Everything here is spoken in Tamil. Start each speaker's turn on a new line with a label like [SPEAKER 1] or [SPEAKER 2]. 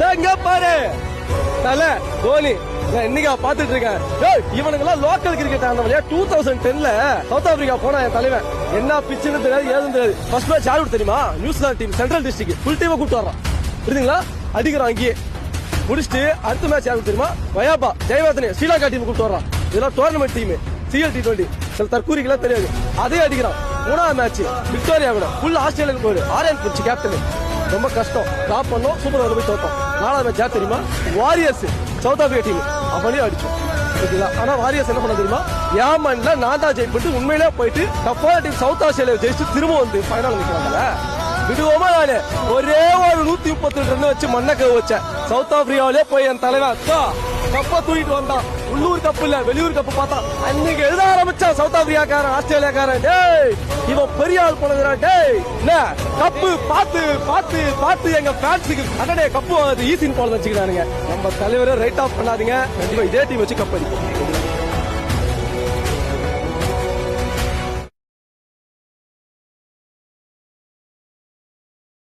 [SPEAKER 1] எங்க பாரு தல தோனி இன்னைக்கு பாத்துட்டு இருக்கேன். இவனுங்க எல்லாம் லோக்கல் கிரிக்கெட் ஆனவங்க 2010ல சவுத் ஆப்பிரிக்கா போனா என் தலைவன் என்ன பிச்சுன்னு தெரியாது ஏதும் தெரியாது. ஃபர்ஸ்ட் மேட்ச் யாரு தெரியுமா? New Zealand team central district full டீமை கூப்பிட்டு வர்றான். புரியுதுங்களா? அடிக்கிறான் அங்கேயே. முடிச்சுட்டு அடுத்த மேட்ச் யாருக்கு தெரியுமா? வயாபா ஜெயவர்தனே ஸ்ரீலங்கா டீம் கூப்பிட்டு வர்றான். இதெல்லாம் டோர்னமெண்ட் டீம் CL T20 சில தற்கூரிக்கெல்லாம் தெரியாது. அதே அடிக்கிறான். மூணாவது மேட்ச் விக்டோரியா கூட ஃபுல் ஆஸ்திரேலியாவுக்கு போயிரு. ஆரியன் பிடிச்சி கேப்டன் ரொம்ப கஷ்டம் டிராப் பண்ணோம். சூப்பர் ஓவர் போய் தோத்தோம். நாலாவது மேட்ச் யார் தெரியுமா? வாரியர்ஸ் சவுத் ஆப்பிரிக்கா டீம் அப்படியே அடிச்சோம். ஆனா வாரியர்ஸ் என்ன பண்ண தெரியுமா? ஏமன்ல நான் தான் ஜெயிப்பிட்டு உண்மையிலே போயிட்டு டஃபான டீம் சவுத் ஆஸ்திரேலியா ஜெயிச்சு திரும்ப வந்து ஃபைனல் நிக்கிறாங்கல்ல. விடுவோமா? நானு ஒரே ஒரு 132 ரன் வச்சு மண்ணக்க வச்சேன். சவுத் ஆப்பிரிக்காவிலே போய் என் தலைவன் கப்ப தூக்கிட்டு வந்தான். உள்ளூர் கப்பு இல்ல வெளியூர் கப்பு பார்த்தா அன்னைக்கு எழுத ஆரம்பிச்சா சவுத் ஆப்பிரிக்காக்காரன் ஆஸ்திரேலியாக்காரன். டேய் இவன் பெரிய ஆள் போனதுடா. டேய் என்ன கப்பு பார்த்து பார்த்து பார்த்து எங்க ஃபேன்ஸுக்கு அடடே கப்பு ஈஸின்னு போல வச்சுக்கிறானுங்க. நம்ம தலைவரை ரைட் ஆஃப் பண்ணாதீங்க. கண்டிப்பா இதே டீம் வச்சு கப் அடிக்கும்.